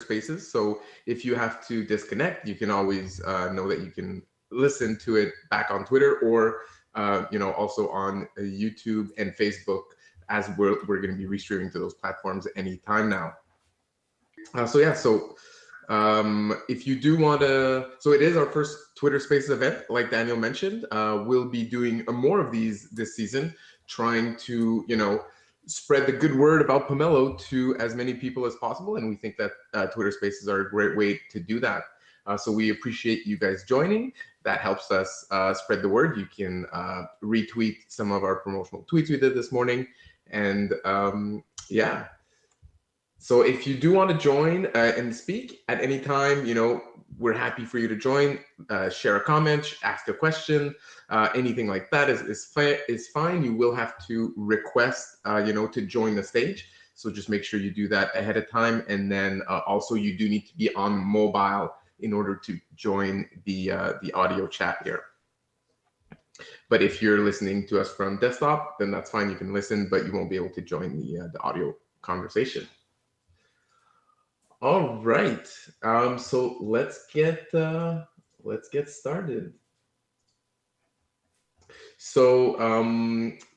Spaces. So if you have to disconnect, you can always know that you can listen to it back on Twitter, or also on YouTube and Facebook, as we're going to be restreaming to those platforms anytime now. If you do want to, so it is our first Twitter Spaces event, like Daniel mentioned. We'll be doing more of these this season, trying to, spread the good word about Pomelo to as many people as possible. And we think that Twitter Spaces are a great way to do that. So we appreciate you guys joining. That helps us spread the word. You can retweet some of our promotional tweets we did this morning. And so if you do want to join and speak at any time, we're happy for you to join, share a comment, ask a question, anything like that is fine. You will have to request, to join the stage. So just make sure you do that ahead of time. And then also you do need to be on mobile in order to join the audio chat here. But if you're listening to us from desktop, then that's fine. You can listen, but you won't be able to join the audio conversation. All right. So let's get started. So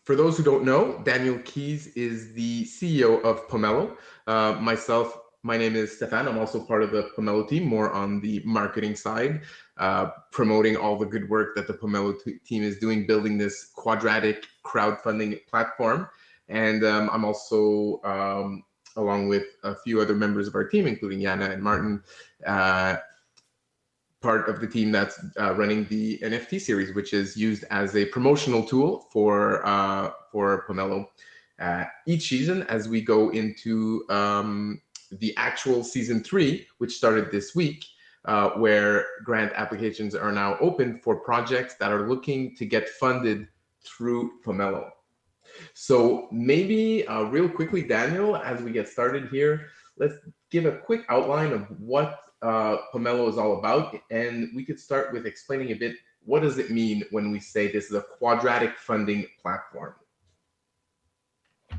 for those who don't know, Daniel Keys is the CEO of Pomelo. My name is Stefan. I'm also part of the Pomelo team, more on the marketing side, promoting all the good work that the Pomelo team is doing, building this quadratic crowdfunding platform. And I'm also, along with a few other members of our team, including Yana and Martin, part of the team that's running the NFT series, which is used as a promotional tool for Pomelo each season as we go into the actual season 3, which started this week, where grant applications are now open for projects that are looking to get funded through Pomelo. So maybe real quickly, Daniel, as we get started here, let's give a quick outline of what Pomelo is all about. And we could start with explaining a bit, what does it mean when we say this is a quadratic funding platform?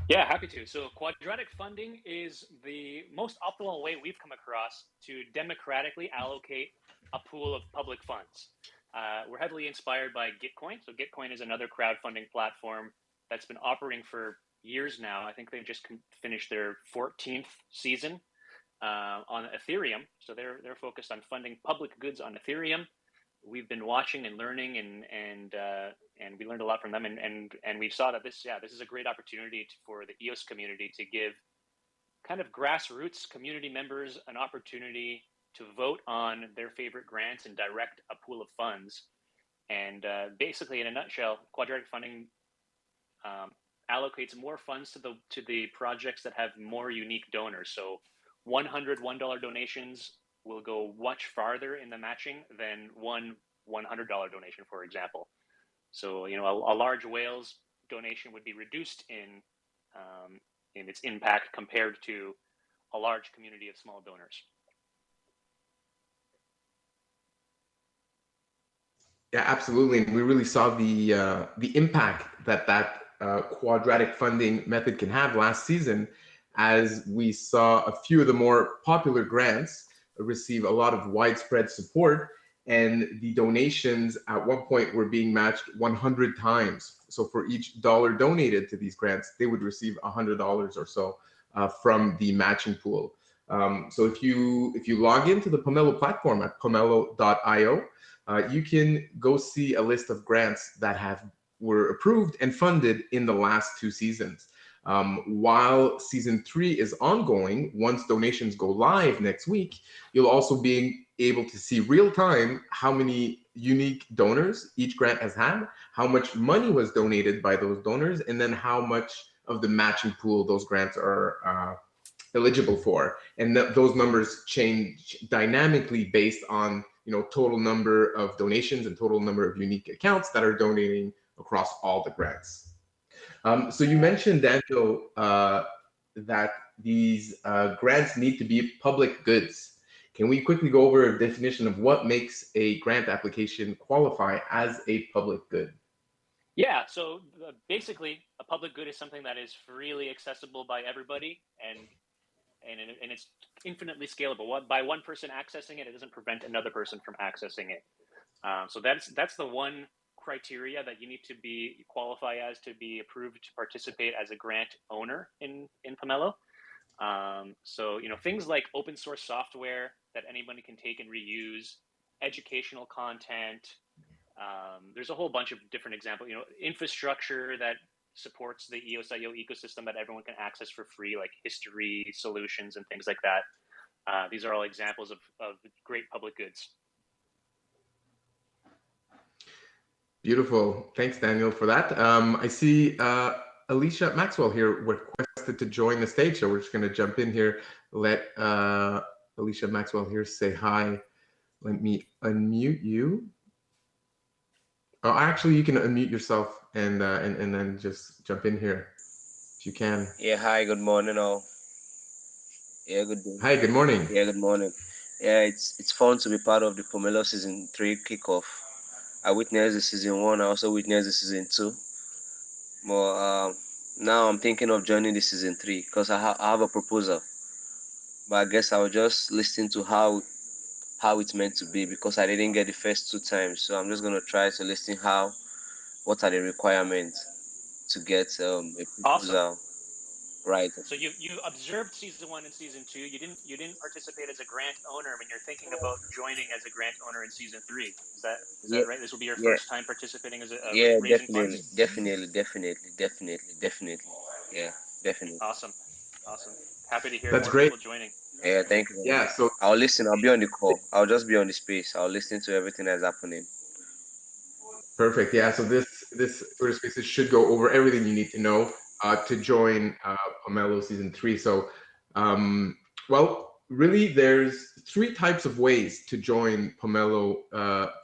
Yeah, happy to. So quadratic funding is the most optimal way we've come across to democratically allocate a pool of public funds. We're heavily inspired by Gitcoin. So Gitcoin is another crowdfunding platform that's been operating for years now. I think they've just finished their 14th season on Ethereum. So they're focused on funding public goods on Ethereum. We've been watching and learning, and we learned a lot from them. And we saw that this is a great opportunity for the EOS community to give kind of grassroots community members an opportunity to vote on their favorite grants and direct a pool of funds. And basically, in a nutshell, quadratic funding allocates more funds to the projects that have more unique donors. So $100 donations will go much farther in the matching than one $100 donation, for example. So, a large whale's donation would be reduced in its impact compared to a large community of small donors. Yeah, absolutely. And we really saw the impact that quadratic funding method can have last season, as we saw a few of the more popular grants receive a lot of widespread support, and the donations at one point were being matched 100 times. So for each dollar donated to these grants, they would receive $100 or so from the matching pool. So if you log into the Pomelo platform at pomelo.io, you can go see a list of grants that were approved and funded in the last 2 seasons. While season 3 is ongoing, once donations go live next week, you'll also be able to see real time how many unique donors each grant has had, how much money was donated by those donors, and then how much of the matching pool those grants are eligible for. And those numbers change dynamically based on total number of donations and total number of unique accounts that are donating across all the grants. So you mentioned, Daniel, that these grants need to be public goods. Can we quickly go over a definition of what makes a grant application qualify as a public good? Yeah, so basically, a public good is something that is freely accessible by everybody, and it's infinitely scalable. By one person accessing it, it doesn't prevent another person from accessing it. So that's the one criteria that you need to be qualify as to be approved to participate as a grant owner in Pomelo. So things like open source software that anybody can take and reuse, educational content. There's a whole bunch of different examples. Infrastructure that supports the EOS.io ecosystem that everyone can access for free, like history solutions and things like that. These are all examples of great public goods. Beautiful. Thanks, Daniel, for that. I see Alicia Maxwell here requested to join the stage, so we're just going to jump in here. Let Alicia Maxwell here say hi. Let me unmute you. Oh, actually, you can unmute yourself and then just jump in here if you can. Yeah, hi, good morning all. Yeah, good day. Hi, good morning. Yeah, good morning. Yeah, it's fun to be part of the Pomelo season 3 kickoff. I witnessed the season 1, I also witnessed the season 2. But now I'm thinking of joining the season 3 because I have a proposal. But I guess I'll just listen to how it's meant to be because I didn't get the first 2 times. So I'm just gonna try to listen what are the requirements to get a proposal. Awesome. Right. So you observed season 1 and season 2. You didn't participate as a grant owner when you're thinking about joining as a grant owner in season 3. Is that right? This will be your first time participating as raising funds? Definitely. Yeah, definitely. Awesome. Happy to hear That's more great. people joining. Yeah, thank you. Yeah, so I'll listen. I'll be on the call. I'll just be on the space. I'll listen to everything that's happening. perfect. Yeah, so this Twitter Spaces should go over everything you need to know to join Pomelo season 3. So, well, really, there's 3 types of ways to join Pomelo.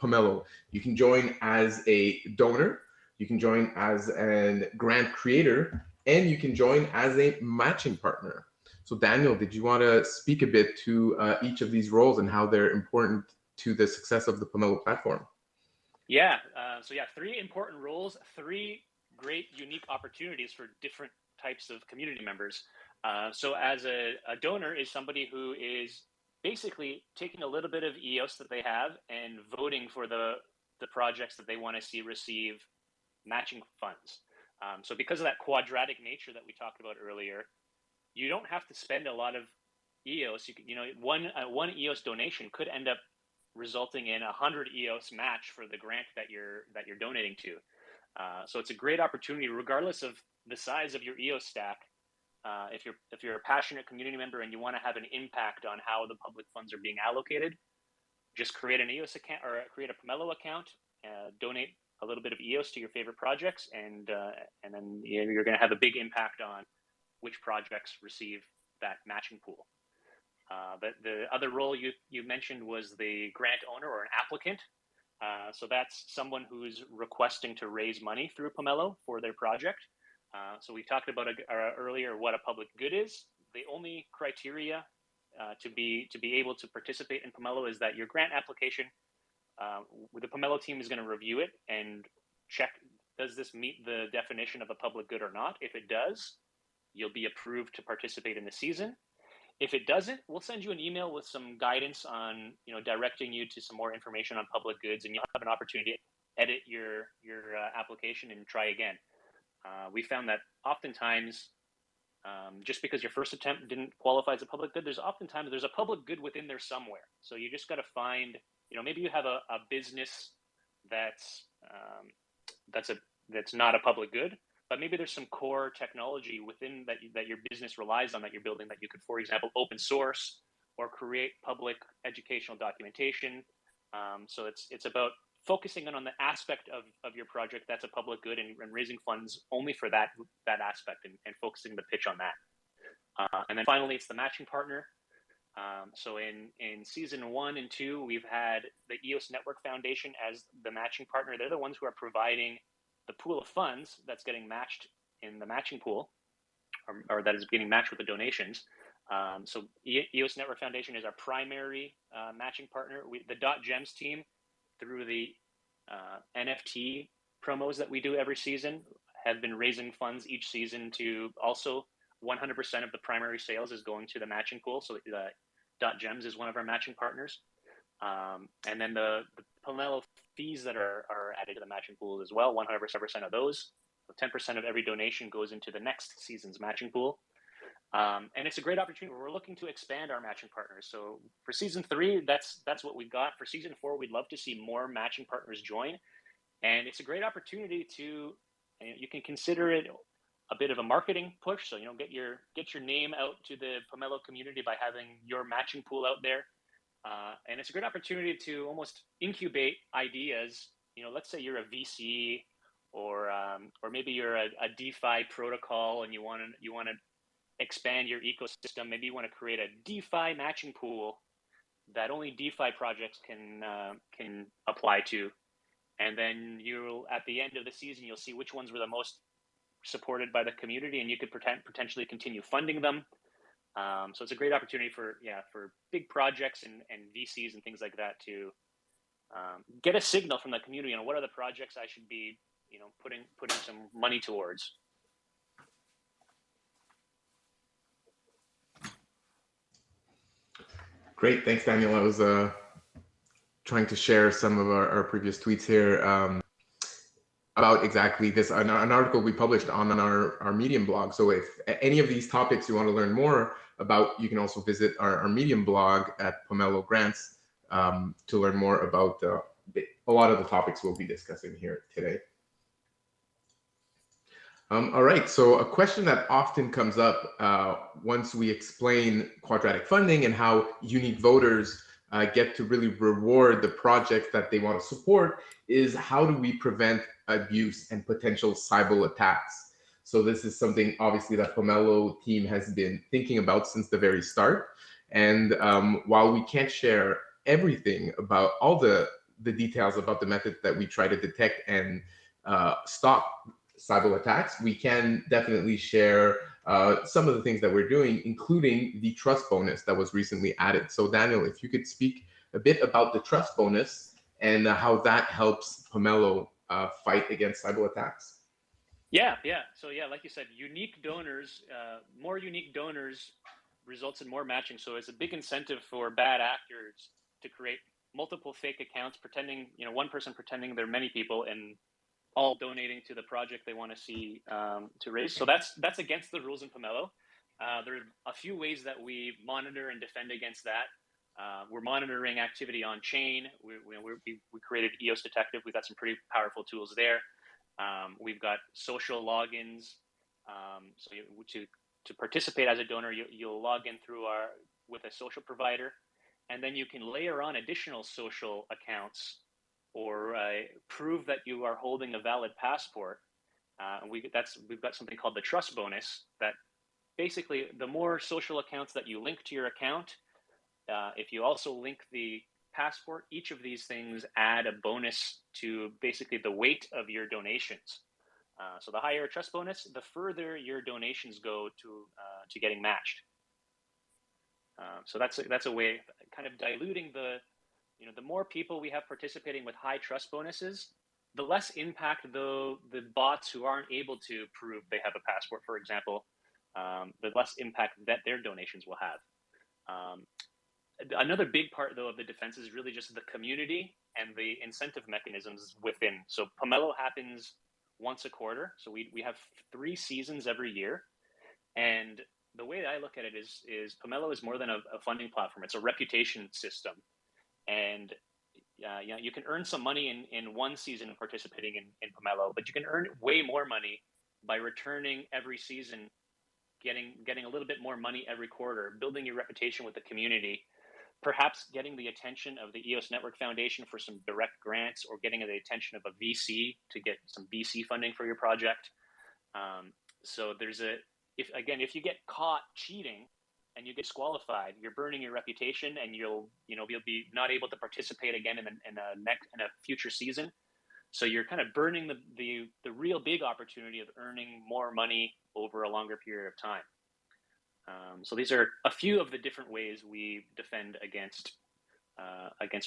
Pomelo. You can join as a donor, you can join as a grant creator, and you can join as a matching partner. So, Daniel, did you want to speak a bit to each of these roles and how they're important to the success of the Pomelo platform? Yeah. So 3 important roles, 3 great, unique opportunities for different types of community members. So as a donor is somebody who is basically taking a little bit of EOS that they have and voting for the projects that they want to see receive matching funds. So because of that quadratic nature that we talked about earlier, you don't have to spend a lot of EOS. One EOS donation could end up resulting in 100 EOS match for the grant that you're donating to. So it's a great opportunity, regardless of the size of your EOS stack. If you're a passionate community member and you want to have an impact on how the public funds are being allocated, just create an EOS account or create a Pomelo account, donate a little bit of EOS to your favorite projects, and then you're going to have a big impact on which projects receive that matching pool. But the other role you mentioned was the grant owner or an applicant. So that's someone who's requesting to raise money through Pomelo for their project. So we talked about earlier what a public good is. The only criteria to be able to participate in Pomelo is that your grant application, the Pomelo team is going to review it and check, does this meet the definition of a public good or not? If it does, you'll be approved to participate in the season. If it doesn't, we'll send you an email with some guidance on, directing you to some more information on public goods, and you'll have an opportunity to edit your application and try again. We found that oftentimes, just because your first attempt didn't qualify as a public good, there's a public good within there somewhere. So you just got to find, maybe you have a business that's not a public good, but maybe there's some core technology within that your business relies on that you're building that you could, for example, open source or create public educational documentation. So it's about focusing on the aspect of your project that's a public good and raising funds only for that aspect and focusing the pitch on that. And then finally, it's the matching partner. So in season 1 and 2, we've had the EOS Network Foundation as the matching partner. They're the ones who are providing the pool of funds that's getting matched in the matching pool, or that is getting matched with the donations. So EOS Network Foundation is our primary matching partner. The .gems team, through the NFT promos that we do every season, have been raising funds each season to also 100% of the primary sales is going to the matching pool. So .gems is one of our matching partners. And then the Pomelo fees that are added to the matching pool as well, 100% of those. So 10% of every donation goes into the next season's matching pool. And it's a great opportunity. We're looking to expand our matching partners. So for season 3, that's what we've got. For season 4, we'd love to see more matching partners join. And it's a great opportunity to, you can consider it a bit of a marketing push. So, get your name out to the Pomelo community by having your matching pool out there. And it's a great opportunity to almost incubate ideas. Let's say you're a VC or maybe you're a DeFi protocol and you want to expand your ecosystem. Maybe you want to create a DeFi matching pool that only DeFi projects can apply to. And then at the end of the season, you'll see which ones were the most supported by the community, and you could potentially continue funding them. So it's a great opportunity for big projects and VCs and things like that to get a signal from the community on what are the projects I should be putting some money towards. Great, thanks, Daniel. I was trying to share some of our previous tweets here about exactly this, an article we published on our Medium blog. So if any of these topics you want to learn more about, you can also visit our Medium blog at Pomelo Grants to learn more about a lot of the topics we'll be discussing here today. All right, so a question that often comes up once we explain quadratic funding and how unique voters get to really reward the projects that they want to support is how do we prevent abuse and potential cyber attacks? So this is something obviously that Pomelo team has been thinking about since the very start. And while we can't share everything about all the details about the method that we try to detect and stop cyber attacks, we can definitely share some of the things that we're doing, including the trust bonus that was recently added. So Daniel, if you could speak a bit about the trust bonus and how that helps Pomelo fight against cyber attacks. Yeah. So like you said, unique donors, more unique donors results in more matching. So it's a big incentive for bad actors to create multiple fake accounts, pretending, one person pretending there are many people and all donating to the project they want to see to raise. So that's against the rules in Pomelo. There are a few ways that we monitor and defend against that. We're monitoring activity on chain. We created EOS Detective. We've got some pretty powerful tools there. We've got social logins. So to participate as a donor, you'll log in with a social provider, and then you can layer on additional social accounts or prove that you are holding a valid passport. We've got something called the trust bonus that basically the more social accounts that you link to your account, if you also link the passport, each of these things add a bonus to basically the weight of your donations. So the higher trust bonus, the further your donations go to getting matched. So that's a way of kind of diluting the more people we have participating with high trust bonuses, the less impact the bots who aren't able to prove they have a passport, for example, the less impact that their donations will have. Another big part, though, of the defense is really just the community and the incentive mechanisms within. So Pomelo happens once a quarter. So we have 3 seasons every year. And the way I look at it is Pomelo is more than a funding platform. It's a reputation system. And you can earn some money in one season of participating in Pomelo, but you can earn way more money by returning every season, getting a little bit more money every quarter, building your reputation with the community, perhaps getting the attention of the EOS Network Foundation for some direct grants, or getting the attention of a VC to get some VC funding for your project. So if you get caught cheating and you get disqualified, you're burning your reputation, and you'll be not able to participate again in a future season. So you're kind of burning the real big opportunity of earning more money over a longer period of time. So these are a few of the different ways we defend against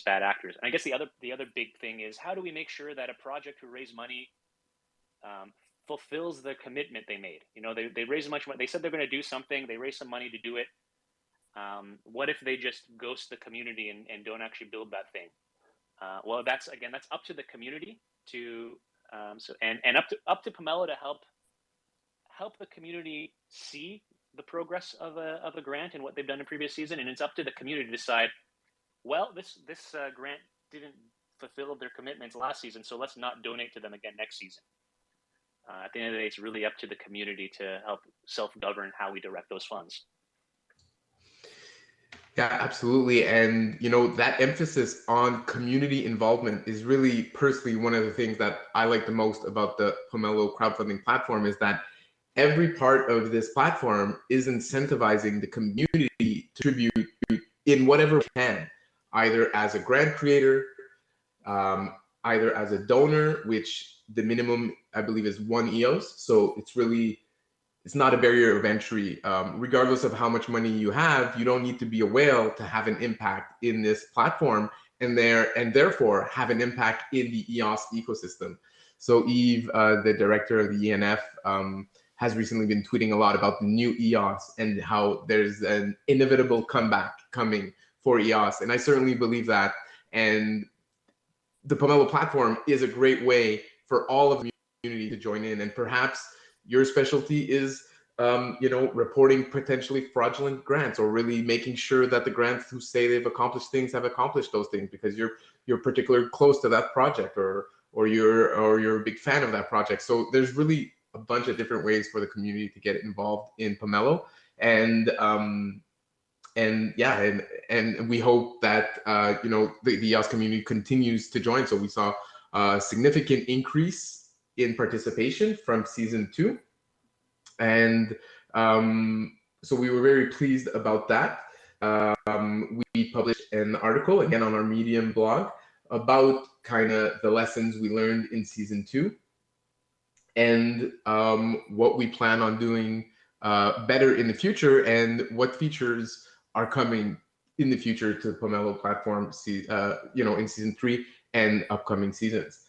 bad actors. And I guess the other big thing is, how do we make sure that a project who raise money fulfills the commitment they made. They raise much money. They said they're going to do something. They raise some money to do it. What if they just ghost the community and don't actually build that thing? Well, that's up to the community to and up to Pomelo to help the community see the progress of a grant and what they've done in previous season, and it's up to the community to decide. Well, this grant didn't fulfill their commitments last season, so let's not donate to them again next season. At the end of the day, it's really up to the community to help self-govern how we direct those funds. Yeah, absolutely. And, that emphasis on community involvement is really personally one of the things that I like the most about the Pomelo crowdfunding platform, is that every part of this platform is incentivizing the community to contribute in whatever we can, either as a grant creator, either as a donor, which the minimum, I believe, is 1 EOS. So it's not a barrier of entry. Regardless of how much money you have, you don't need to be a whale to have an impact in this platform and therefore have an impact in the EOS ecosystem. So Eve, the director of the ENF, has recently been tweeting a lot about the new EOS and how there's an inevitable comeback coming for EOS. And I certainly believe that. And the Pomelo platform is a great way for all of the community to join in. And perhaps your specialty is, reporting potentially fraudulent grants, or really making sure that the grants who say they've accomplished things have accomplished those things because you're particularly close to that project, or you're a big fan of that project. So there's really a bunch of different ways for the community to get involved in Pomelo, and we hope that the EOS community continues to join. So we saw a significant increase in participation from season 2, and so we were very pleased about that. We published an article again on our Medium blog about kind of the lessons we learned in season 2, and what we plan on doing better in the future, and what features are coming in the future to the Pomelo platform, in season 3 and upcoming seasons.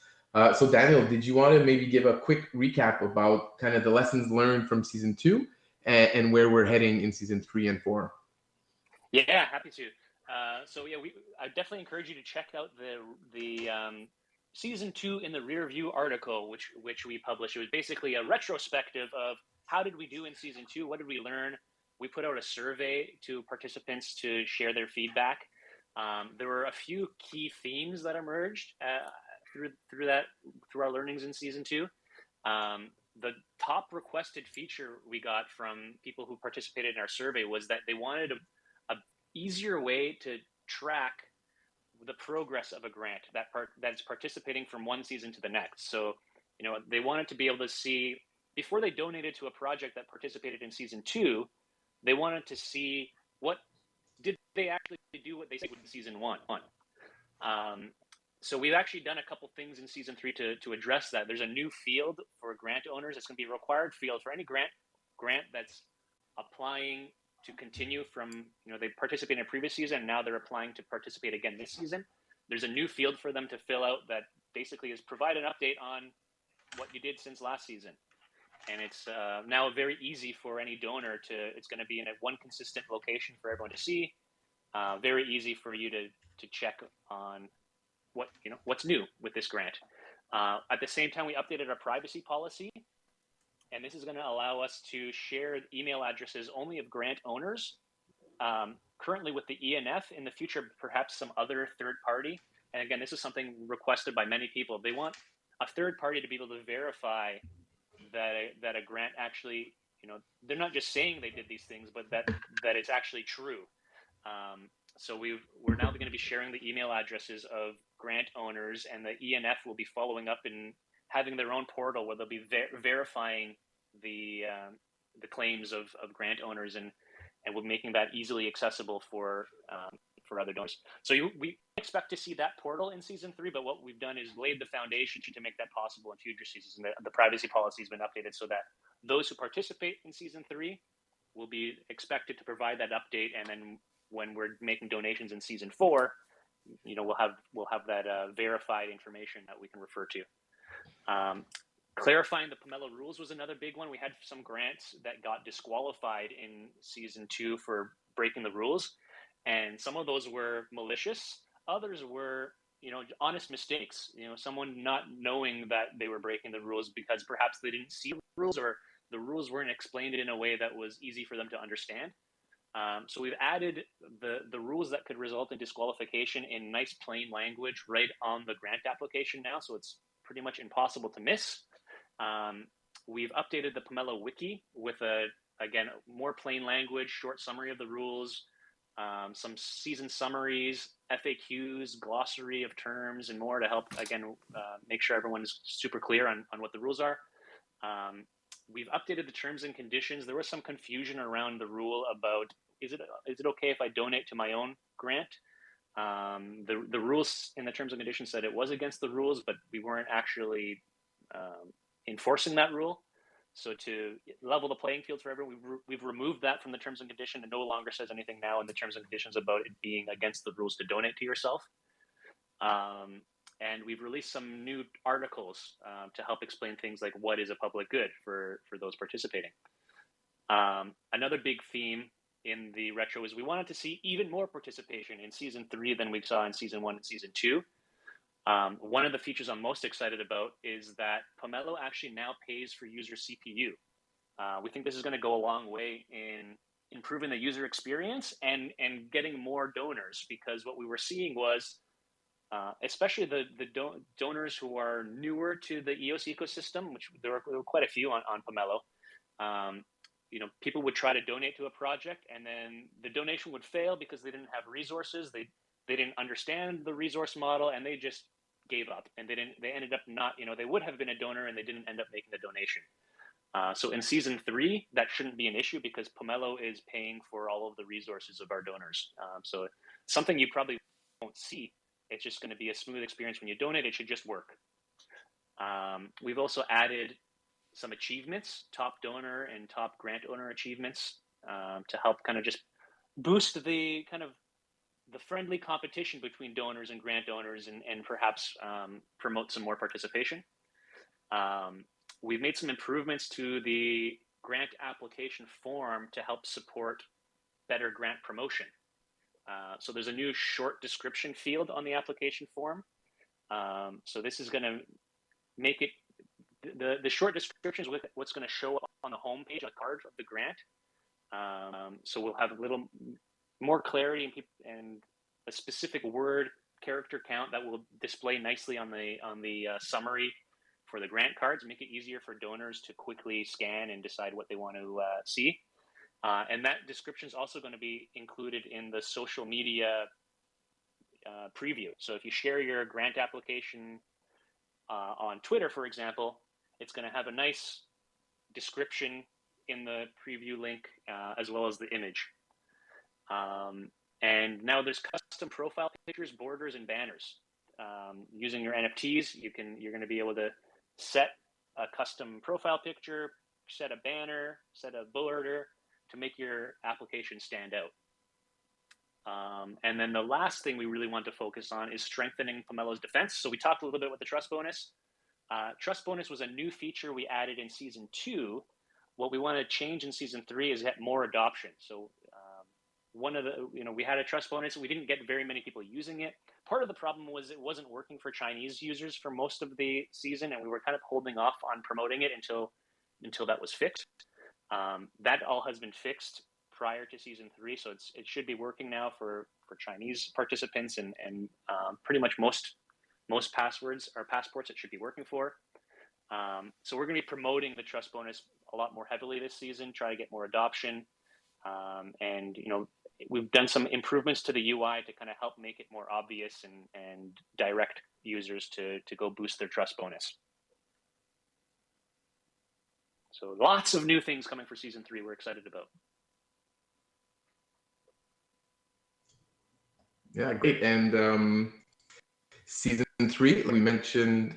So Daniel, did you want to maybe give a quick recap about kind of the lessons learned from season 2 and where we're heading in season 3 and 4? Yeah, happy to. I definitely encourage you to check out the season 2 in the rear view article, which we published. It was basically a retrospective of how did we do in season 2? What did we learn? We put out a survey to participants to share their feedback. There were a few key themes that emerged through our learnings in season 2. The top requested feature we got from people who participated in our survey was that they wanted a easier way to track the progress of a grant that's participating from one season to the next. So, they wanted to be able to see, before they donated to a project that participated in season 2, they wanted to see what did they actually do what they said in season 1. So we've actually done a couple things in season 3 to address that. There's a new field for grant owners. It's going to be a required field for any grant that's applying to continue from, they participated in a previous season and now they're applying to participate again this season. There's a new field for them to fill out that basically is provide an update on what you did since last season. And it's now very easy for any donor it's going to be in one consistent location for everyone to see. Very easy for you to check on what's new with this grant. At the same time, we updated our privacy policy, and this is going to allow us to share email addresses only of grant owners. Currently with the ENF, in the future, perhaps some other third party. And again, this is something requested by many people. They want a third party to be able to verify that a grant actually, they're not just saying they did these things, but that it's actually true. So we're now going to be sharing the email addresses of grant owners, and the ENF will be following up and having their own portal where they'll be verifying the claims of grant owners, and we're making that easily accessible for other donors. So we expect to see that portal in season 3, but what we've done is laid the foundation to make that possible in future seasons. And the privacy policy has been updated so that those who participate in season 3 will be expected to provide that update, and then when we're making donations in season 4, we'll have that verified information that we can refer to. Clarifying the Pomelo rules was another big one. We had some grants that got disqualified in season 2 for breaking the rules, and some of those were malicious. Others were, honest mistakes. Someone not knowing that they were breaking the rules because perhaps they didn't see the rules, or the rules weren't explained in a way that was easy for them to understand. So we've added the rules that could result in disqualification in nice plain language right on the grant application now, so it's pretty much impossible to miss. We've updated the Pomelo wiki with again, more plain language, short summary of the rules, some season summaries, FAQs, glossary of terms, and more to help, again, make sure everyone's super clear on what the rules are. We've updated the terms and conditions. There was some confusion around the rule about, is it okay if I donate to my own grant? The rules in the terms and conditions said it was against the rules, but we weren't actually enforcing that rule. So to level the playing field for everyone, we've removed that from the terms and condition. It no longer says anything now in the terms and conditions about it being against the rules to donate to yourself. And we've released some new articles to help explain things like what is a public good for those participating. Another big theme in the retro is we wanted to see even more participation in season 3 than we saw in season 1 and season 2. One of the features I'm most excited about is that Pomelo actually now pays for user CPU. We think this is going to go a long way in improving the user experience and getting more donors, because what we were seeing was, especially the donors who are newer to the EOS ecosystem, which there were quite a few on Pomelo. People would try to donate to a project, and then the donation would fail because they didn't have resources. They didn't understand the resource model, and they just gave up. And they ended up not, they would have been a donor, and they didn't end up making the donation. So in season 3, that shouldn't be an issue because Pomelo is paying for all of the resources of our donors. So something you probably won't see. It's just going to be a smooth experience when you donate. It should just work. We've also added some achievements, top donor and top grant owner achievements, to help kind of just boost the kind of the friendly competition between donors and grant owners, and perhaps promote some more participation. We've made some improvements to the grant application form to help support better grant promotion. So there's a new short description field on the application form. So this is going to make it, the short description is what's going to show up on the home page, on the card of the grant. So we'll have a little more clarity and a specific word character count that will display nicely on the summary for the grant cards, make it easier for donors to quickly scan and decide what they want to see. And that description is also going to be included in the social media preview. So if you share your grant application on Twitter, for example, it's going to have a nice description in the preview link, as well as the image. And now there's custom profile pictures, borders, and banners. Using your NFTs, you're going to be able to set a custom profile picture, set a banner, set a border to make your application stand out. And then the last thing we really want to focus on is strengthening Pomelo's defense. So we talked a little bit about the trust bonus. Trust bonus was a new feature we added in season 2. What we want to change in season 3 is get more adoption. So one of the, we had a trust bonus. We didn't get very many people using it. Part of the problem was it wasn't working for Chinese users for most of the season, and we were kind of holding off on promoting it until that was fixed. That all has been fixed prior to season 3, so it should be working now for Chinese participants and pretty much most passwords or passports it should be working for. So we're going to be promoting the trust bonus a lot more heavily this season, try to get more adoption. And we've done some improvements to the UI to kind of help make it more obvious and direct users to go boost their trust bonus. So lots of new things coming for season 3 we're excited about. Yeah, great. And season 3, like we mentioned,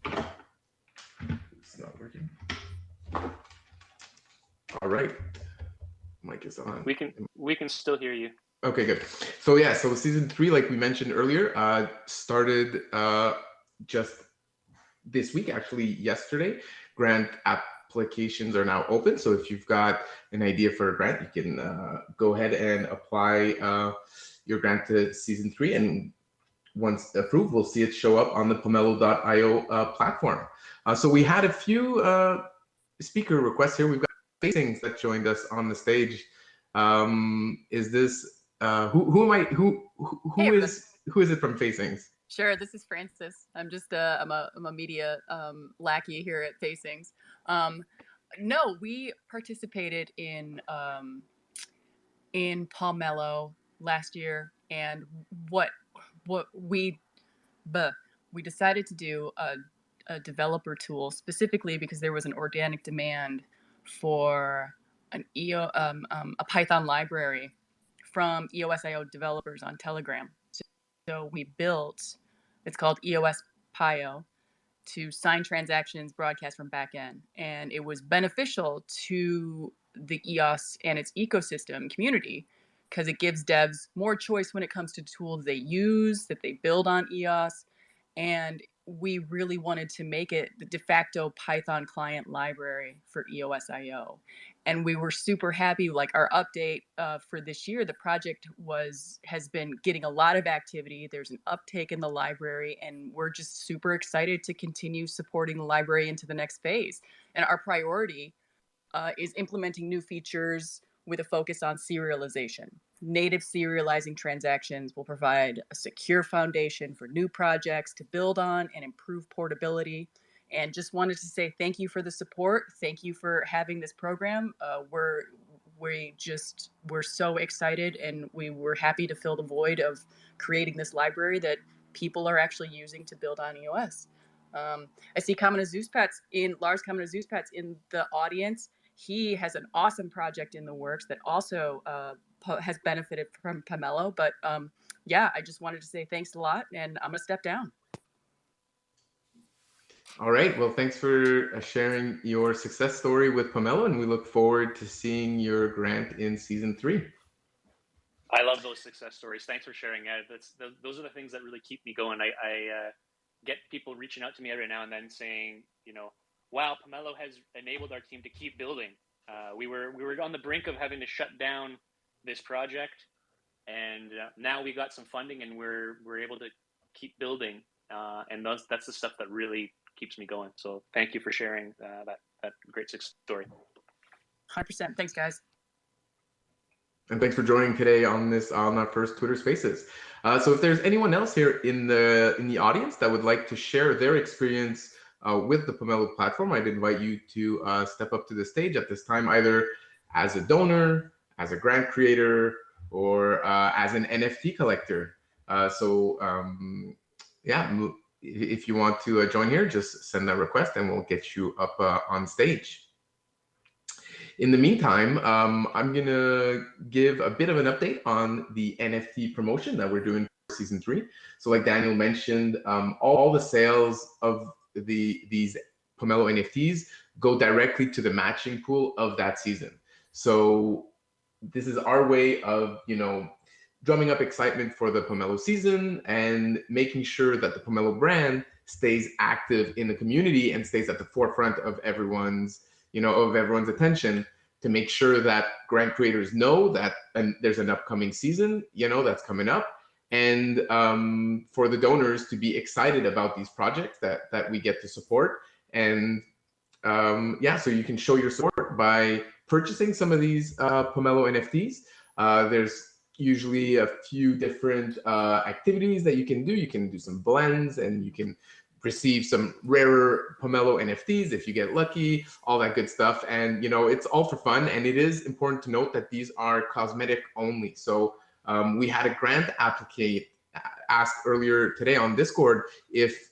it's not working. All right, mic is on. We can still hear you. Okay, good. So season 3, like we mentioned earlier, started just this week, actually yesterday. Grant applications are now open. So if you've got an idea for a grant, you can go ahead and apply your grant to season 3. And once approved, we'll see it show up on the Pomelo.io platform. So we had a few speaker requests here. We've got Facings that joined us on the stage. Is this who is it from Facings? Sure, this is Francis. I'm just I'm a media lackey here at Facings. No, we participated in Pomelo last year, and what we decided to do a developer tool specifically because there was an organic demand for a Python library from EOS.io developers on Telegram. So we built, it's called EOS Pio, to sign transactions broadcast from backend. And it was beneficial to the EOS and its ecosystem community because it gives devs more choice when it comes to tools they use, that they build on EOS. And we really wanted to make it the de facto Python client library for EOS.io. And we were super happy. Like our update for this year, the project has been getting a lot of activity. There's an uptake in the library, and we're just super excited to continue supporting the library into the next phase. And our priority is implementing new features with a focus on serialization. Native serializing transactions will provide a secure foundation for new projects to build on and improve portability. And just wanted to say thank you for the support. Thank you for having this program. We're so excited, and we were happy to fill the void of creating this library that people are actually using to build on EOS. I see Lars Kamana-Zuspats in the audience. He has an awesome project in the works that also has benefited from Pomelo. But yeah, I just wanted to say thanks a lot, and I'm gonna step down. All right. Well, thanks for sharing your success story with Pomelo, and we look forward to seeing your grant in season 3. I love those success stories. Thanks for sharing. Those are the things that really keep me going. I get people reaching out to me every now and then saying, wow, Pomelo has enabled our team to keep building. We were on the brink of having to shut down this project, and now we got some funding, and we're able to keep building. And that's the stuff that really keeps me going. So thank you for sharing that great success story. 100%. Thanks, guys. And thanks for joining today on our first Twitter Spaces. So if there's anyone else here in the audience that would like to share their experience with the Pomelo platform, I'd invite you to step up to the stage at this time, either as a donor, as a grant creator, or as an NFT collector. Yeah, if you want to join here, just send that request and we'll get you up on stage. In the meantime, I'm going to give a bit of an update on the NFT promotion that we're doing for season 3. So like Daniel mentioned, all the sales of these Pomelo NFTs go directly to the matching pool of that season. So this is our way of, drumming up excitement for the Pomelo season and making sure that the Pomelo brand stays active in the community and stays at the forefront of everyone's attention, to make sure that grant creators know that there's an upcoming season, that's coming up, and for the donors to be excited about these projects that we get to support. And so you can show your support by purchasing some of these Pomelo NFTs. There's usually a few different activities that you can do. You can do some blends, and you can receive some rarer Pomelo NFTs if you get lucky, all that good stuff. And it's all for fun. And it is important to note that these are cosmetic only. So we had a grant applicant ask earlier today on Discord if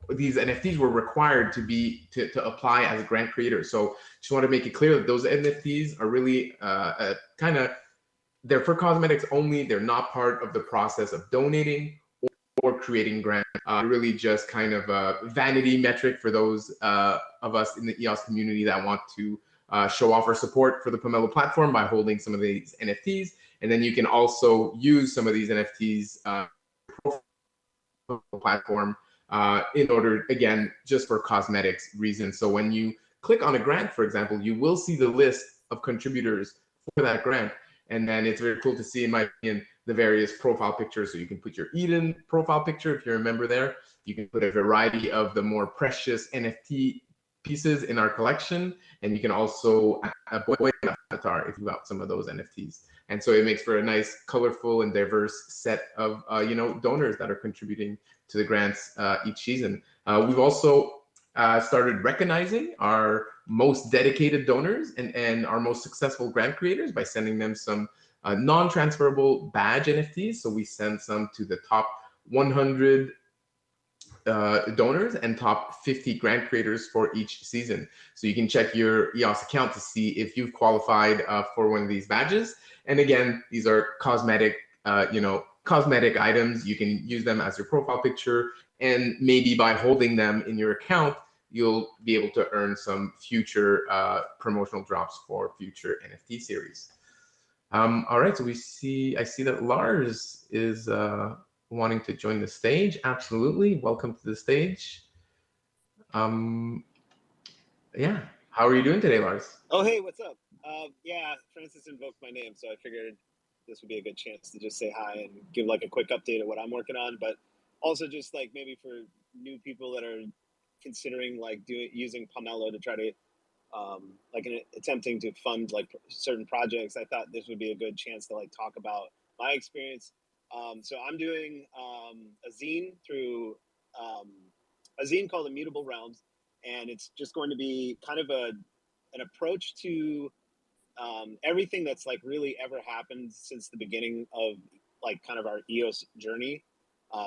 these NFTs were required to apply as a grant creator. So just want to make it clear that those NFTs are really they're for cosmetics only. They're not part of the process of donating or creating grants. Really just kind of a vanity metric for those of us in the EOS community that want to show off our support for the Pomelo platform by holding some of these NFTs. And then you can also use some of these NFTs platform in order, again, just for cosmetics reasons. So when you click on a grant, for example, you will see the list of contributors for that grant. And then it's very cool to see, in my opinion, the various profile pictures. So you can put your Eden profile picture if you're a member there. You can put a variety of the more precious NFT pieces in our collection. And you can also add a boy avatar if you have some of those NFTs. And so it makes for a nice, colorful, and diverse set of donors that are contributing to the grants each season. We've also started recognizing our most dedicated donors and our most successful grant creators by sending them some non-transferable badge NFTs. So we send some to the top 100 donors and top 50 grant creators for each season. So you can check your EOS account to see if you've qualified for one of these badges. And again, these are cosmetic, cosmetic items. You can use them as your profile picture, and maybe by holding them in your account, you'll be able to earn some future promotional drops for future NFT series. All right, so I see that Lars is wanting to join the stage. Absolutely, welcome to the stage. Yeah, how are you doing today, Lars? Oh, hey, what's up? Yeah, Francis invoked my name, so I figured this would be a good chance to just say hi and give like a quick update of what I'm working on, but also just like maybe for new people that are considering like using Pomelo to try to attempting to fund like certain projects. I thought this would be a good chance to like talk about my experience. So I'm doing a zine through a zine called Immutable Realms, and it's just going to be kind of an approach to everything that's like really ever happened since the beginning of like kind of our EOS journey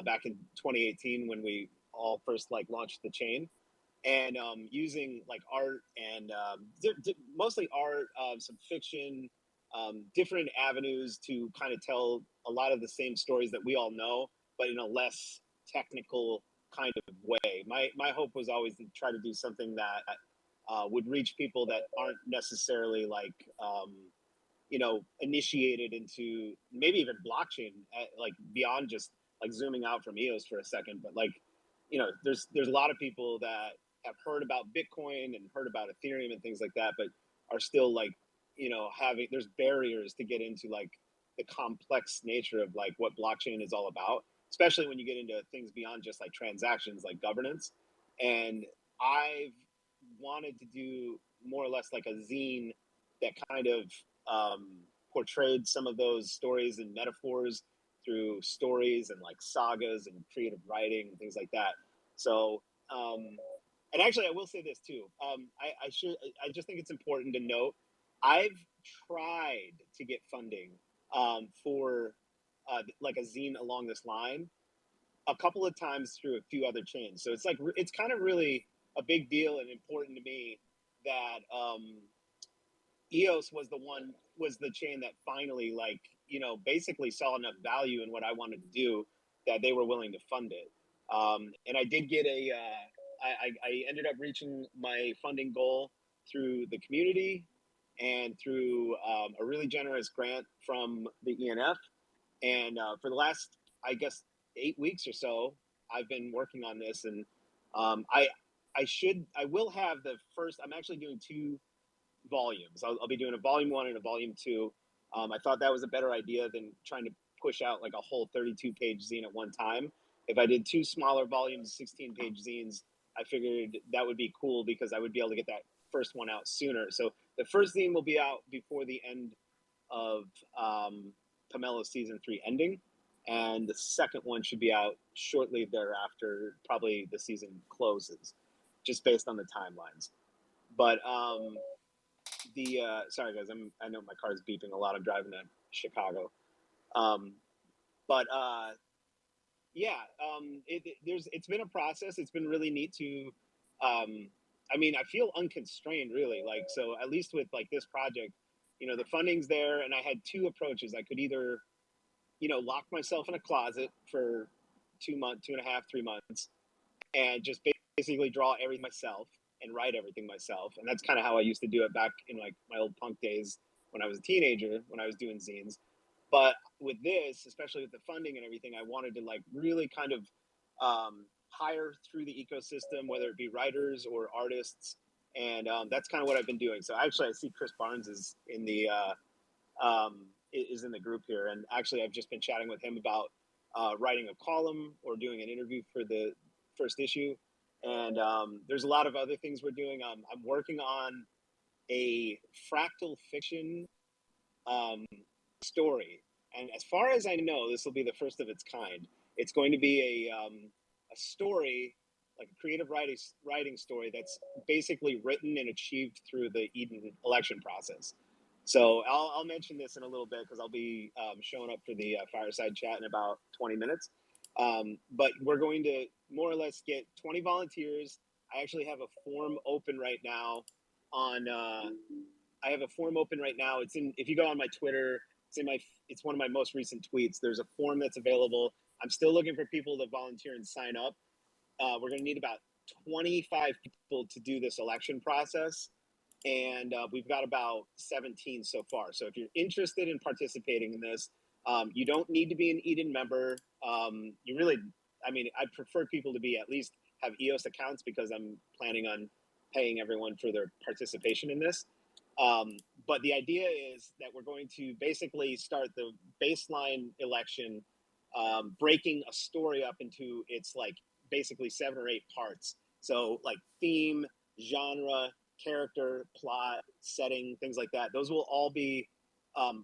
back in 2018 when we all first like launched the chain, and using like art and mostly art, some fiction, different avenues to kind of tell a lot of the same stories that we all know, but in a less technical kind of way. My hope was always to try to do something that would reach people that aren't necessarily like initiated into maybe even blockchain, like beyond just like zooming out from EOS for a second, but like there's a lot of people that have heard about Bitcoin and heard about Ethereum and things like that, but are still like there's barriers to get into like the complex nature of like what blockchain is all about, especially when you get into things beyond just like transactions, like governance. And I've wanted to do more or less like a zine that kind of portrayed some of those stories and metaphors through stories and like sagas and creative writing and things like that. So and actually I will say this too, I just think it's important to note I've tried to get funding for like a zine along this line a couple of times through a few other chains. So it's like it's kind of really a big deal and important to me that EOS was the chain that finally like basically saw enough value in what I wanted to do that they were willing to fund it. And I did get I ended up reaching my funding goal through the community and through a really generous grant from the ENF. And for the last, I guess, 8 weeks or so, I've been working on this, and I will have the first. I'm actually doing 2 volumes. I'll be doing a volume 1 and a volume 2. I thought that was a better idea than trying to push out like a whole 32-page zine at one time. If I did 2 smaller volumes, 16-page zines, I figured that would be cool because I would be able to get that first one out sooner. So the first zine will be out before the end of Pomelo season 3 ending, and the second one should be out shortly thereafter, probably the season closes, just based on the timelines. But sorry guys, I know my car's beeping a lot. I'm driving to Chicago, it's been a process. It's been really neat to I feel unconstrained really, like, so at least with like this project, the funding's there, and I had 2 approaches. I could either lock myself in a closet for 2 months, 2.5, 3 months, and just basically draw everything myself and write everything myself. And that's kind of how I used to do it back in like my old punk days when I was a teenager, when I was doing zines. But with this, especially with the funding and everything, I wanted to like really kind of hire through the ecosystem, whether it be writers or artists. And that's kind of what I've been doing. So actually, I see Chris Barnes is in the group here, and actually, I've just been chatting with him about writing a column or doing an interview for the first issue. And there's a lot of other things we're doing. I'm working on a fractal fiction story, and as far as I know, this will be the first of its kind. It's going to be a story, like a creative writing story that's basically written and achieved through the Eden election process. So I'll mention this in a little bit because I'll be showing up for the fireside chat in about 20 minutes. But we're going to more or less get 20 volunteers. I actually have a form open right now on I have a form open right now. It's in, if you go on my Twitter, it's one of my most recent tweets. There's a form that's available. I'm still looking for people to volunteer and sign up. We're going to need about 25 people to do this election process. And we've got about 17 so far. So if you're interested in participating in this, you don't need to be an Eden member. You really, I mean, I prefer people to be at least have EOS accounts because I'm planning on paying everyone for their participation in this. But the idea is that we're going to basically start the baseline election, breaking a story up into its like basically 7 or 8 parts. So like theme, genre, character, plot, setting, things like that. Those will all be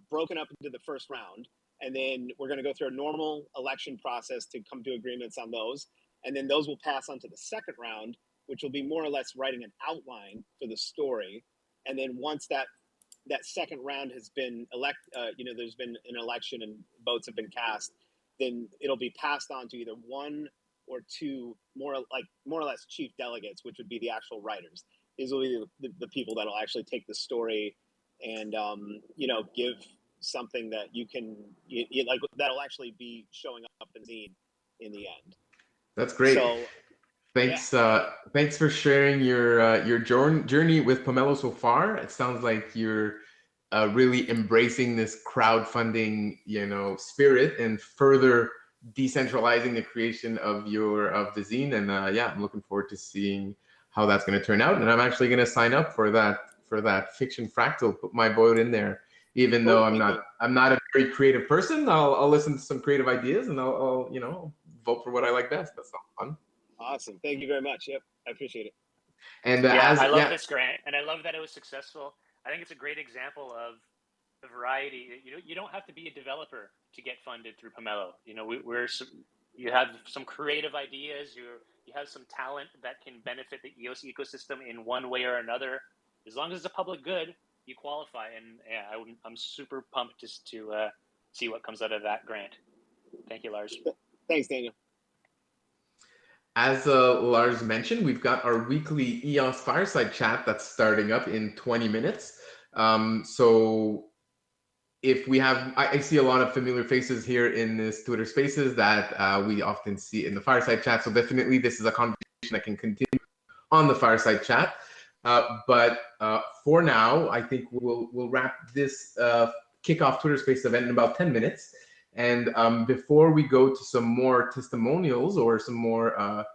broken up into the first round. And then we're going to go through a normal election process to come to agreements on those. And then those will pass on to the second round, which will be more or less writing an outline for the story. And then once that second round has been there's been an election and votes have been cast, then it'll be passed on to either 1 or 2 more or less chief delegates, which would be the actual writers. These will be the people that'll actually take the story and give something that you can like that'll actually be showing up in the end. That's great. So thanks, thanks for sharing your journey with Pomelo so far. It sounds like you're really embracing this crowdfunding, spirit and further decentralizing the creation of the zine. And I'm looking forward to seeing how that's going to turn out. And I'm actually going to sign up for that fiction fractal. Put my vote in there, even though I'm not a very creative person. I'll listen to some creative ideas and I'll vote for what I like best. That's fun. Awesome. Thank you very much. Yep, I appreciate it. And I love this grant, and I love that it was successful. I think it's a great example of the variety. You don't have to be a developer to get funded through Pomelo. You have some creative ideas. You have some talent that can benefit the EOS ecosystem in one way or another. As long as it's a public good, you qualify. And I'm super pumped just to see what comes out of that grant. Thank you, Lars. Thanks, Daniel. As Lars mentioned, we've got our weekly EOS Fireside Chat that's starting up in 20 minutes. So if we have, I see a lot of familiar faces here in this Twitter Spaces that we often see in the Fireside Chat. So definitely this is a conversation that can continue on the Fireside Chat. But for now, I think we'll wrap this kickoff Twitter Space event in about 10 minutes. And before we go to some more testimonials or some more,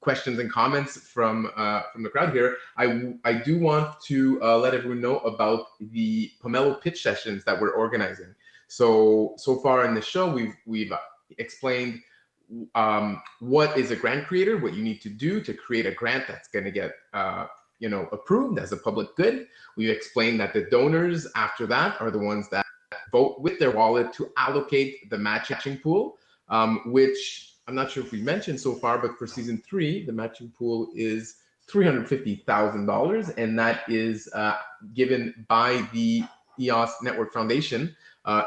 questions and comments from the crowd here, I do want to let everyone know about the Pomelo pitch sessions that we're organizing. So far in the show, we've explained what is a grant creator, what you need to do to create a grant that's going to get approved as a public good. We've explained that the donors after that are the ones that vote with their wallet to allocate the matching pool, which I'm not sure if we mentioned so far, but for season 3, the matching pool is $350,000, and that is given by the EOS Network Foundation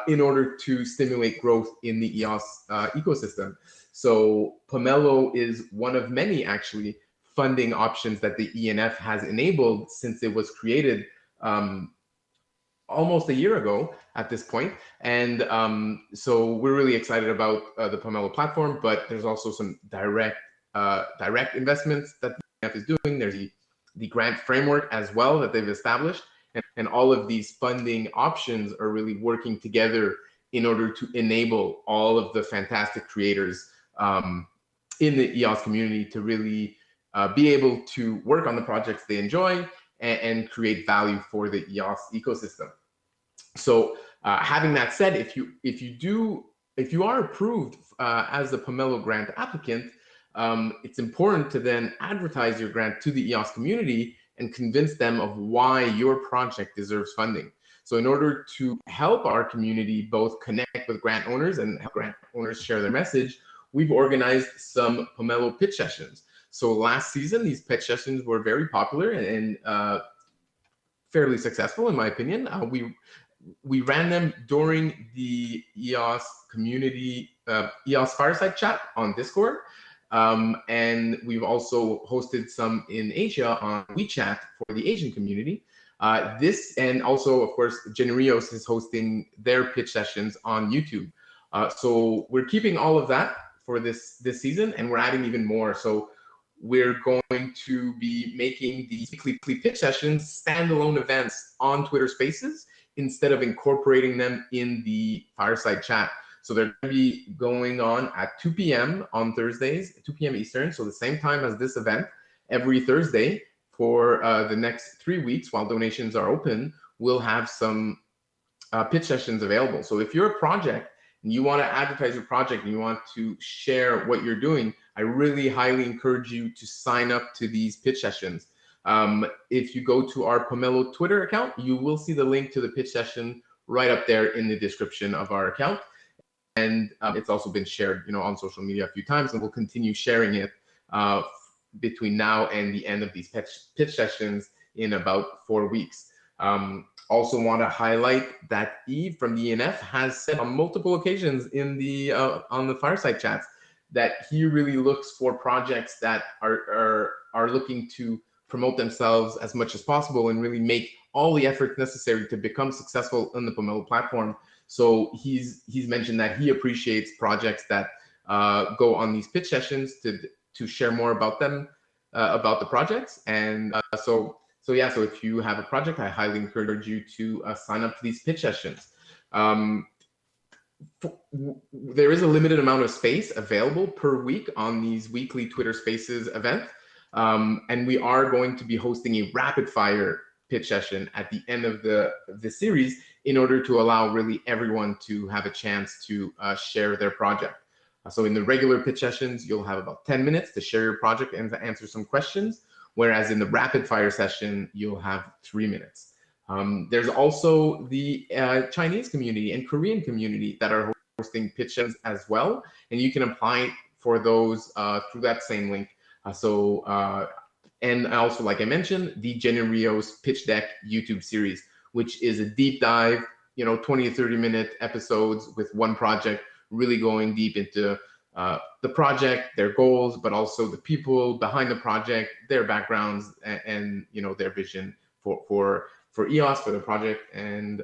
in order to stimulate growth in the EOS ecosystem. So Pomelo is one of many actually funding options that the ENF has enabled since it was created almost a year ago at this point. And so we're really excited about the Pomelo platform, but there's also some direct investments that the ENF is doing. There's the grant framework as well that they've established. And all of these funding options are really working together in order to enable all of the fantastic creators in the EOS community to really be able to work on the projects they enjoy and create value for the EOS ecosystem. So having that said, if you are approved as a Pomelo grant applicant, it's important to then advertise your grant to the EOS community and convince them of why your project deserves funding. So in order to help our community both connect with grant owners and help grant owners share their message, we've organized some Pomelo pitch sessions. So last season, these pitch sessions were very popular and fairly successful, in my opinion. We ran them during the EOS community, EOS Fireside Chat on Discord. And we've also hosted some in Asia on WeChat for the Asian community. And also, of course, Generios is hosting their pitch sessions on YouTube. So we're keeping all of that for this season, and we're adding even more. So we're going to be making these weekly pitch sessions standalone events on Twitter Spaces instead of incorporating them in the Fireside Chat. So they're going to be going on at 2 p.m. on Thursdays, 2 p.m. Eastern, so the same time as this event, every Thursday for the next 3 weeks while donations are open. We'll have some pitch sessions available. So if you're a project and you want to advertise your project and you want to share what you're doing, I really highly encourage you to sign up to these pitch sessions. If you go to our Pomelo Twitter account, you will see the link to the pitch session right up there in the description of our account. And it's also been shared, on social media a few times, and we'll continue sharing it between now and the end of these pitch sessions in about 4 weeks. Also want to highlight that Eve from the ENF has said on multiple occasions in the on the Fireside Chats that he really looks for projects that are looking to promote themselves as much as possible and really make all the effort necessary to become successful on the Pomelo platform. So he's mentioned that he appreciates projects that go on these pitch sessions to share more about them, about the projects. And so if you have a project, I highly encourage you to sign up to these pitch sessions. There is a limited amount of space available per week on these weekly Twitter Spaces events. And we are going to be hosting a rapid fire pitch session at the end of the series in order to allow really everyone to have a chance to share their project. So in the regular pitch sessions, you'll have about 10 minutes to share your project and to answer some questions, whereas in the rapid fire session, you'll have 3 minutes. There's also the Chinese community and Korean community that are hosting pitch sessions as well, and you can apply for those through that same link. And also, like I mentioned, the Generios Pitch Deck YouTube series, which is a deep dive, 20 to 30 minute episodes with one project, really going deep into the project, their goals, but also the people behind the project, their backgrounds, and their vision for EOS, for the project, and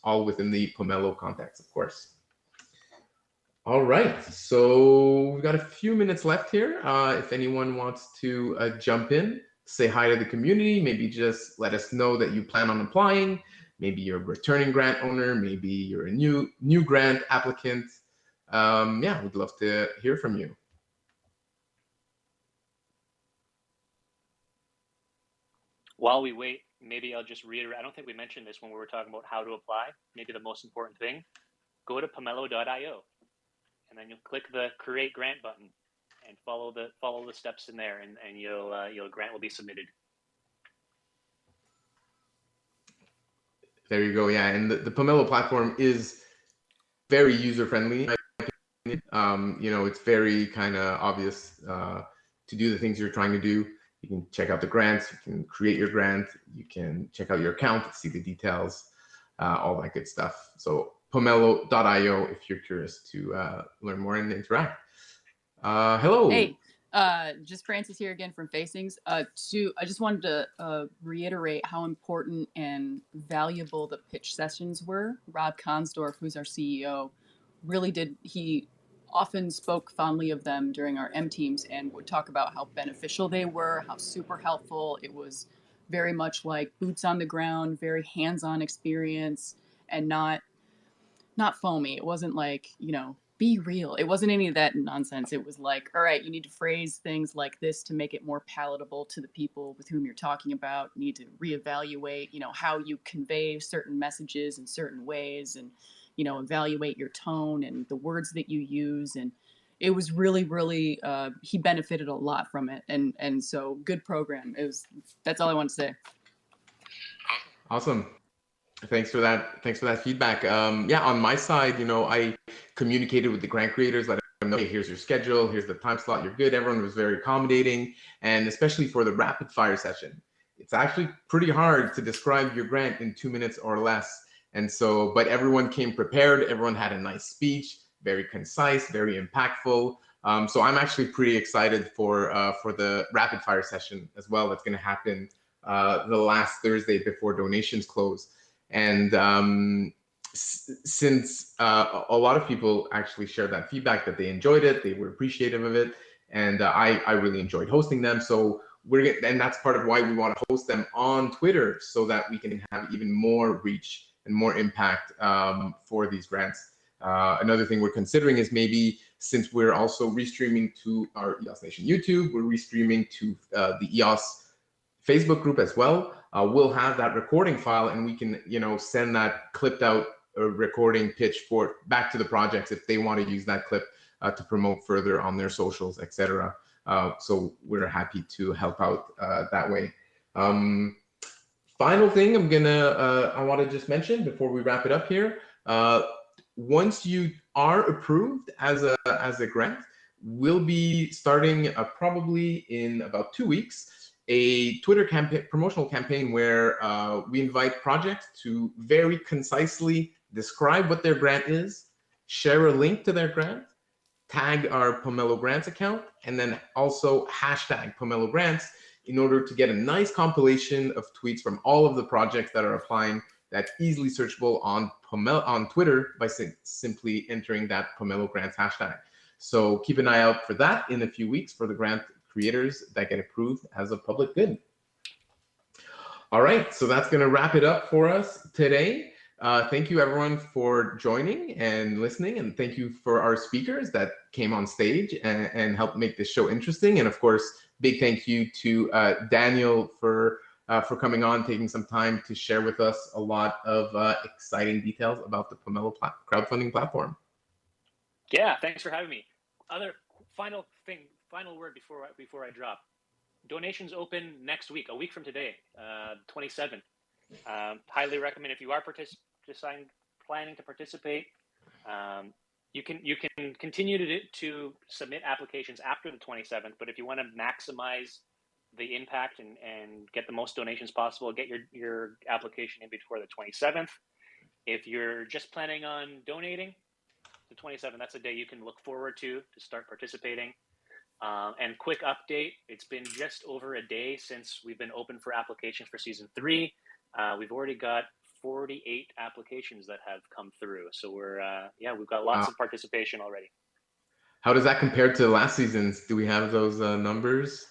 all within the Pomelo context, of course. All right, so we've got a few minutes left here. If anyone wants to jump in, say hi to the community, maybe just let us know that you plan on applying. Maybe you're a returning grant owner, maybe you're a new grant applicant. Yeah, we'd love to hear from you. While we wait, maybe I'll just reiterate. I don't think we mentioned this when we were talking about how to apply. Maybe the most important thing, go to pomelo.io. And then you'll click the create grant button and follow the steps in there, and your grant will be submitted. There you go. Yeah, and the Pomelo platform is very user friendly. It's very kind of obvious to do the things you're trying to do. You can check out the grants, you can create your grant, you can check out your account, see the details, all that good stuff. So pomelo.io if you're curious to learn more and interact. Hello. Hey, just Francis here again from Facings. I just wanted to reiterate how important and valuable the pitch sessions were. Rob Consdorf, who's our CEO, he often spoke fondly of them during our M teams and would talk about how beneficial they were, how super helpful. It was very much like boots on the ground, very hands-on experience, and not foamy. It wasn't like, be real. It wasn't any of that nonsense. It was like, all right, you need to phrase things like this to make it more palatable to the people with whom you're talking about. You need to reevaluate, how you convey certain messages in certain ways, and, evaluate your tone and the words that you use. And it was really, really, he benefited a lot from it. And so good program. That's all I want to say. Awesome. Thanks for that. Thanks for that feedback. Yeah, on my side, I communicated with the grant creators, let them know, hey, here's your schedule, here's the time slot, you're good. Everyone was very accommodating, and especially for the rapid fire session, it's actually pretty hard to describe your grant in 2 minutes or less. And so, but everyone came prepared. Everyone had a nice speech, very concise, very impactful. So I'm actually pretty excited for the rapid fire session as well. That's going to happen the last Thursday before donations close. And since a lot of people actually shared that feedback, that they enjoyed it, they were appreciative of it, and I really enjoyed hosting them. So and that's part of why we want to host them on Twitter, so that we can have even more reach and more impact for these grants. Another thing we're considering is, maybe since we're also restreaming to our EOS Nation YouTube, we're restreaming to the EOS Facebook group as well. We'll have that recording file, and we can, send that clipped out recording pitch back to the projects if they want to use that clip to promote further on their socials, etc. So we're happy to help out that way. Final thing I want to just mention before we wrap it up here. Once you are approved as a grant, we'll be starting probably in about 2 weeks a Twitter promotional campaign where we invite projects to very concisely describe what their grant is, share a link to their grant, tag our Pomelo Grants account, and then also hashtag Pomelo Grants, in order to get a nice compilation of tweets from all of the projects that are applying, that's easily searchable on Twitter by simply entering that Pomelo Grants hashtag. So keep an eye out for that in a few weeks for the grant creators that get approved as a public good. All right, so that's going to wrap it up for us today. Thank you everyone for joining and listening, and thank you for our speakers that came on stage and helped make this show interesting. And of course, big thank you to Daniel for coming on, taking some time to share with us a lot of exciting details about the Pomelo crowdfunding platform. Yeah, thanks for having me. Other final word before I drop. Donations open next week, a week from today, 27th. Highly recommend, if you are planning to participate. You can continue to submit applications after the 27th, but if you want to maximize the impact and get the most donations possible, get your application in before the 27th. If you're just planning on donating, the 27th, that's a day you can look forward to start participating. And quick update, it's been just over a day since we've been open for applications for season 3. We've already got 48 applications that have come through. So we've got lots of participation already. How does that compare to last season's? Do we have those numbers?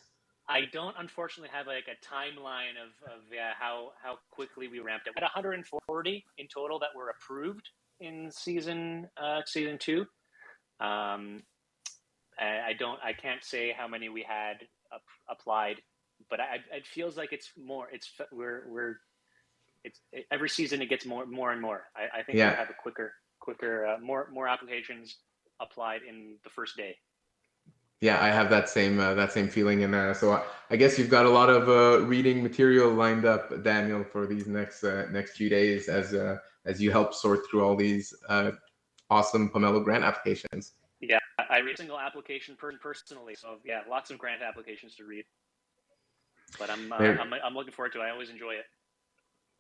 I don't unfortunately have like a timeline of how quickly we ramped up. We had 140 in total that were approved in season 2. I can't say how many we had applied, but it feels like it's more. Every season it gets more and more. I think we'll have a quicker more applications applied in the first day. Yeah, I have that same feeling, and so I guess you've got a lot of reading material lined up, Daniel, for these next few days as you help sort through all these awesome Pomelo grant applications. Yeah, I read a single application personally, so yeah, lots of grant applications to read. But I'm looking forward to it. I always enjoy it.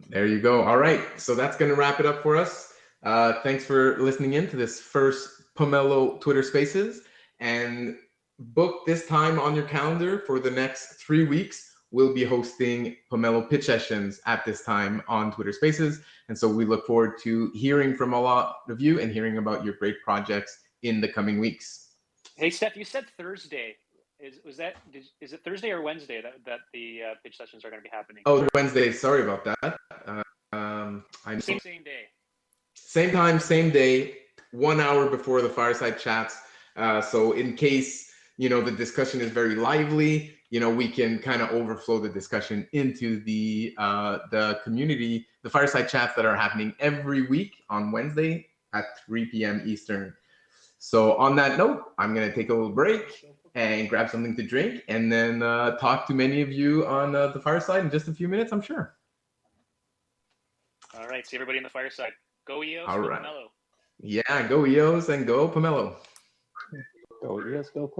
There you go. All right, so that's going to wrap it up for us. Thanks for listening in to this first Pomelo Twitter Spaces, and book this time on your calendar for the next 3 weeks. We'll be hosting Pomelo pitch sessions at this time on Twitter Spaces, and so we look forward to hearing from a lot of you and hearing about your great projects in the coming weeks. Hey, Steph, you said Thursday. Is it Thursday or Wednesday that the pitch sessions are going to be happening? Oh, Wednesday. Sorry about that. Same day. Same time, same day, 1 hour before the fireside chats. So in case, the discussion is very lively, we can kind of overflow the discussion into the community, the fireside chats that are happening every week on Wednesday at 3 p.m. Eastern. So on that note, I'm going to take a little break and grab something to drink, and then talk to many of you on the fireside in just a few minutes, I'm sure. All right. See everybody in the fireside. Go EOS, All go right. Pomelo. Yeah, go EOS and go Pomelo. Go EOS, go Pomelo.